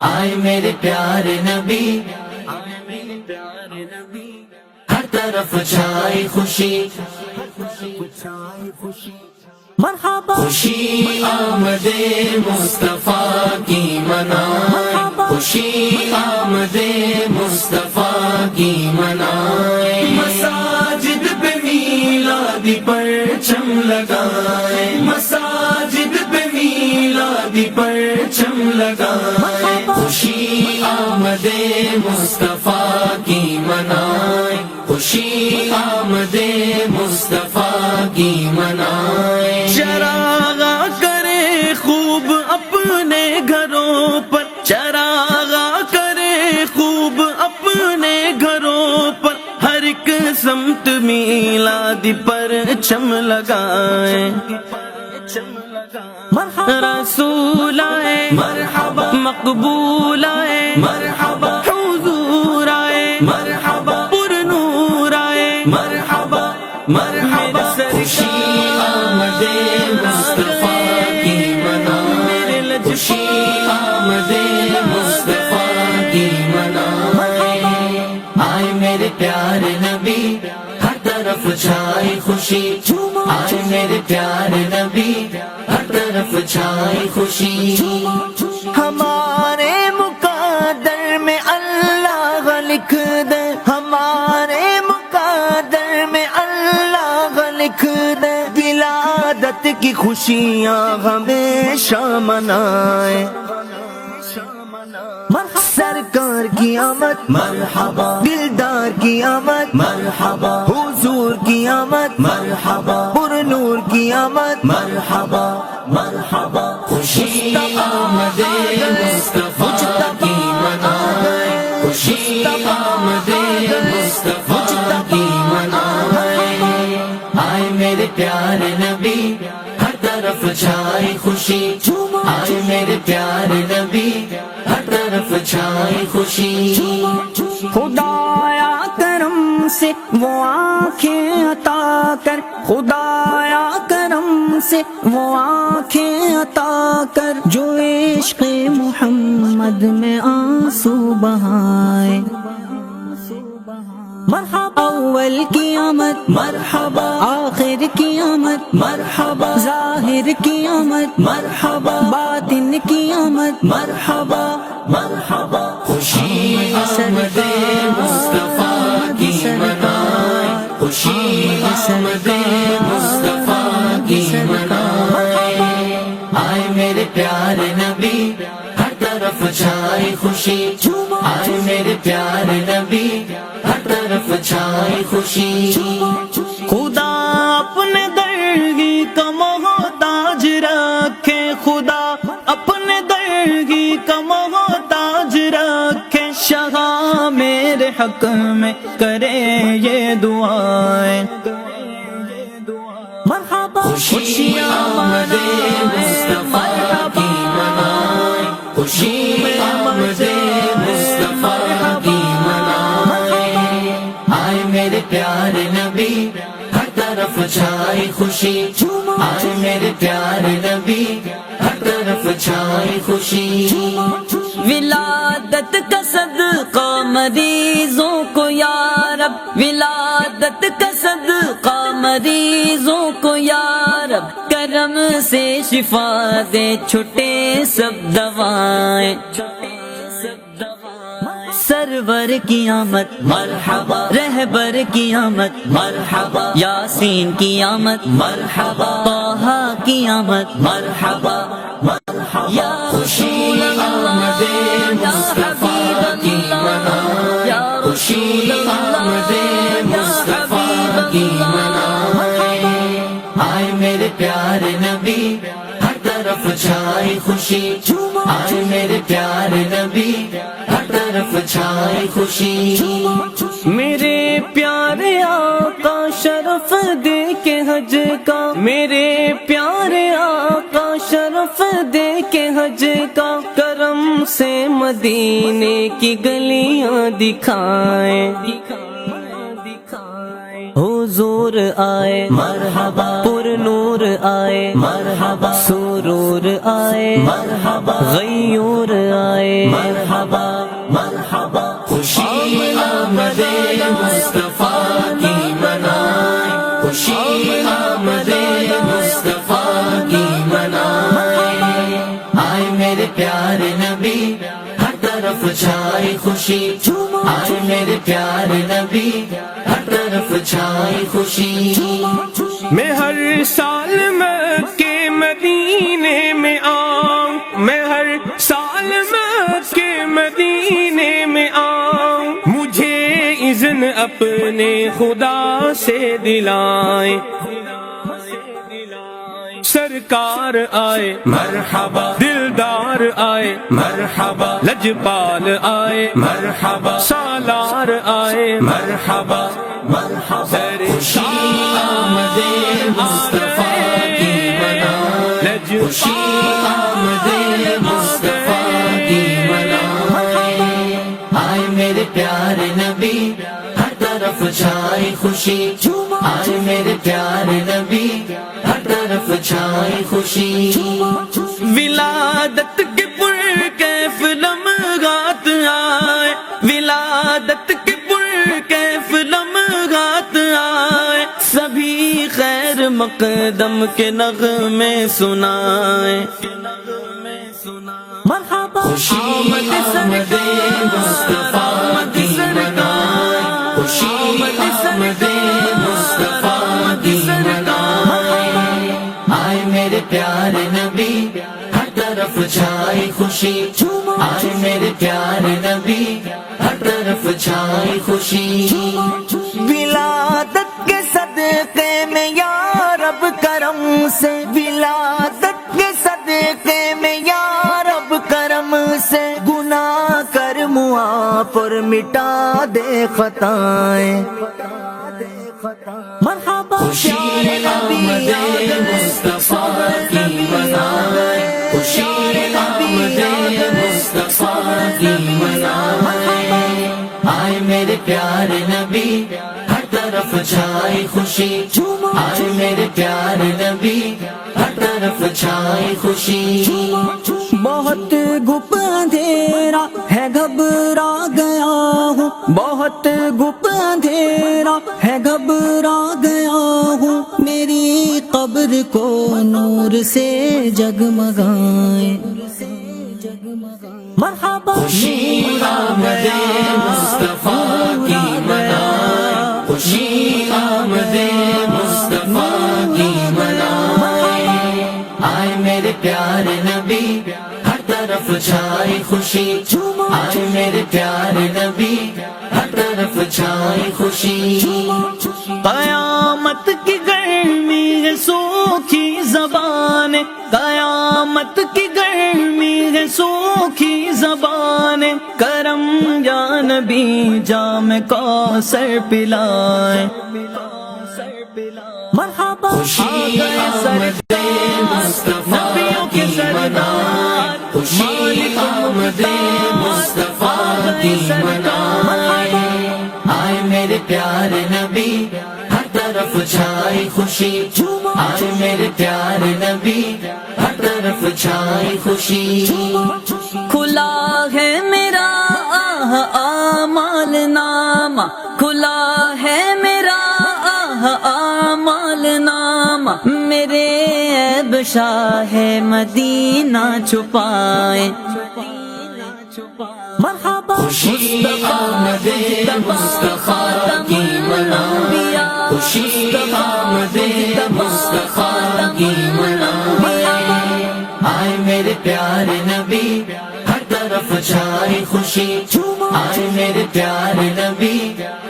آئے میرے پیارے نبی، آئے میرے پیارے نبی، ہر طرف چھائے خوشی، مرحبا خوشی آمد مصطفیٰ کی منائے، خوشی آمد مصطفیٰ کی منائے، مساجد پہ میلادی پرچم لگائے، مساجد پہ میلادی پرچم لگائے، خوشی آمد مصطفیٰ کی منائے، خوشی آمد مصطفیٰ کی منائے، چراغا کرے خوب اپنے گھروں پر، چراغا کرے خوب اپنے گھروں پر، ہر ایک سمت میلادی پر چم لگائے، رسول آئے مرحبا مقبول آئے مرحبا حضور آئے مرحبا پر نور آئے مرحبا مرحبا، خوشی آمد مصطفیٰ کی منائے، خوشی آمد مصطفیٰ کی منائے، آئے میرے پیارے نبی، ہر طرف چھائے خوشی، آئے میرے پیارے نبی، ہر طرف چھائے خوشی، ہمارے مقدر میں اللہ لکھ دے، ہمارے مقدر میں اللہ لکھ دے، ولادت کی خوشیاں ہمیشہ منائے، سرکار کی آمد مرحبا دلدار کی آمد مرحبا حضور کی آمد مرحبا پر نور کی آمد مرحبا مرحبا، خوشی آمد مصطفیٰ کی منائے، خوشی آمد مصطفیٰ کی منائے، آئے میرے پیارے نبی، ہر طرف چھائے خوشی، آئے میرے پیارے نبی، ہر طرف چھائے خوشی، خدایا کرم سے وہ آنکھیں عطا کر، خدایا کرم سے وہ آنکھیں عطا کر، جو عشق محمد میں آنسو بہائے، مرحبا اول کی آمد مرحبا آخر کی آمد مرحبا ظاہر کی آمد مرحبا باطن کی آمد، مرحبا مرحبا، خوشی آمد مصطفیٰ کی منائے، خوشی آمد مصطفیٰ کی منائے، آئے میرے پیارے نبی، ہر طرف چھائے خوشی، آئے میرے پیارے نبی، ہر طرف چھائے خوشی، خدا اپنے درگی کا محتاج رکھے، خدا اپنے درگی کا محتاج رکھے، شاہ میرے حق میں کرے یہ دعائیں، مرحبا خوشی آمد مصطفیٰ کی منائے، خوشی آمد مصطفیٰ کی منائے، آئے میرے پیارے نبی، ہر طرف چھائے خوشی، آئے میرے پیارے نبی، ہر طرف چھائے خوشی، ولادت کا صدقہ مریضوں کو یا رب، ولادت کا صدقہ مریضوں کو یا رب، کرم سے شفا دے چھٹے سب دوائیں، سرور کی آمد مرحبا رہبر کی آمد مرحبا یاسین کی آمد مرحبا طٰہٰ کی آمد مرحبا مرحبا، یا خوشی آمد مصطفیٰ کی منائے، خوشی آمد مصطفیٰ کی منائے، آئے میرے پیارے نبی، ہر طرف چھائے خوشی، آئے میرے پیارے نبی، ہر طرف چھائے خوشی، میرے پیارے آقا شرف دے کے حج کا، میرے پیارے آقا شرف دے کے حج کا، کرم سے مدینے کی گلیاں دکھائیں، حضور آئے مرحبا پر نور آئے مرحبا سرور آئے مرحبا غیور آئے مرحبا مرحبا خوشی آمد مصطفیٰ کی منائے خوشی آمد مصطفیٰ کی منائے آئے میرے پیارے نبی ہر طرف چھائے خوشی آئے میرے پیارے نبی ہر طرف چھائے خوشی میں ہر سال مکے مدینے میں آؤں میں ہر سال مکے مدینے میں آؤں مجھے اذن اپنے خدا سے دلائیں سرکار آئے مرحبا دلدار آئے مرحبا لجپال آئے مرحبا سالار آئے مرحبا مرحبا خوشی آمد مصطفیٰ کی منائے خوشی آمد مصطفیٰ کی منائے آئے میرے پیارے نبی ہر طرف چھائے خوشی آئے میرے پیارے نبی ہر طرف چھائے خوشی ولادت کے پر کیف لمحات آئے ولادت کے پر کیف لمحات آئے سبھی خیر مقدم کے نغمے سنائے مرحبا خوشی آمد مصطفیٰ کی منائے خوشی آمد مصطفیٰ کی منائے آئے میرے پیارے نبی ہر طرف چھائے خوشی آئے میرے پیارے نبی ہر طرف چھائے خوشی ولادت کے صدقے میں یا رب کرم سے ولادت کے صدقے میں یا رب کرم سے گناہ کر معاف اور مٹا دے خطائیں مرحبا خوشی آمد مصطفیٰ کی منائے خوشی آمد مصطفیٰ کی منائے آئے میرے پیارے نبی ہر طرف چھائے خوشی آئے میرے پیارے نبی ہر طرف چھائے خوشی بہت گھپ اندھیرا ہے گھبرا گیا ہوں بہت گھپ اندھیرا ہے گھبرا گیا ہوں میری قبر کو نور سے جگمگائیں مرحبا خوشی آمد مصطفیٰ کی منائے خوشی آمد مصطفیٰ کی منائے آئے میرے پیارے نبی ہر طرف چھائے خوشی آئے میرے پیارے نبی ہر طرف چھائے خوشی قیامت کی گرمی ہے سوکھی زبان قیامت کی گرمی ہے سوکھی زبان کرم یا نبی جام کوثر پلائیں مرحبا خوشی آمد مصطفیٰ کی منائے خوشی آمد مصطفیٰ کی منائے آئے میرے پیارے نبی ہر طرف چھائے خوشی آئے میرے پیارے نبی ہر طرف چھائے خوشی کھلا ہے میرا اعمال نامہ کھلا ہے میرا اعمال نامہ میرے عیب شاہ مدینہ چھپائے مرحبا خوشی آمد مصطفیٰ کی منائے خوشی آمد مصطفیٰ کی منائے آئے میرے پیارے نبی ہر طرف چھائے خوشی آئے میرے پیارے نبی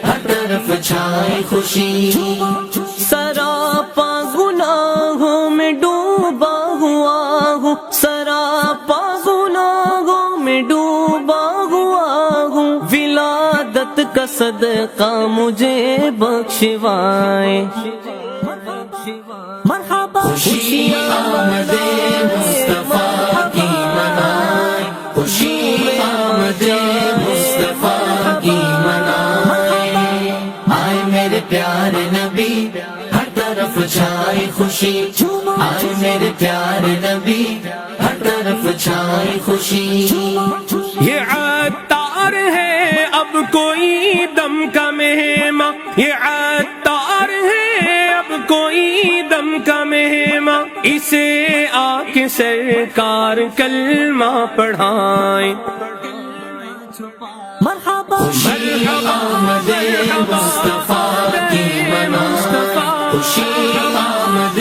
ہر طرف چھائے خوشی سراپا گناہوں میں ڈوبا ہوا ہوں سراپا گناہوں میں ڈوبا ہوا ہوں ولادت کا صدقہ مجھے بخشوائے مرحبا خوشی آمد مصطفیٰ کی منائے خوشی آمد مصطفیٰ کی منائے آئے میرے پیارے نبی خوشی آئے میرے پیارے نبی ہر طرف چھائے خوشی یہ عطار ہے اب کوئی دم کا مہماں، یہ عطار ہے اب کوئی دم کا مہماں، اسے آ کے سرکار کلمہ پڑھائیں۔ مرحبا خوشی آمد مصطفیٰ کی منا، خوشی آمد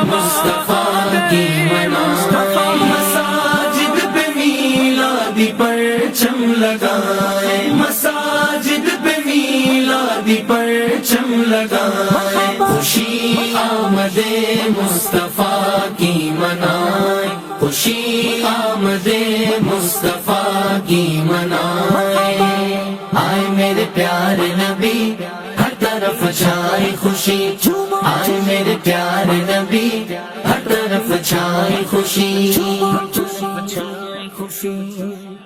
مصطفیٰ کی منا، مساجد پہ میلادی پرچم لگائے، مساجد پہ میلادی پرچم لگائے، خوشی آمد مصطفیٰ کی منائے، خوشی آمد مصطفیٰ کی منائے، آئے میرے پیارے نبی ہر طرف چھائے خوشی، آئے میرے پیارے نبی ہر طرف چھائے خوشی، چھائے خوشی۔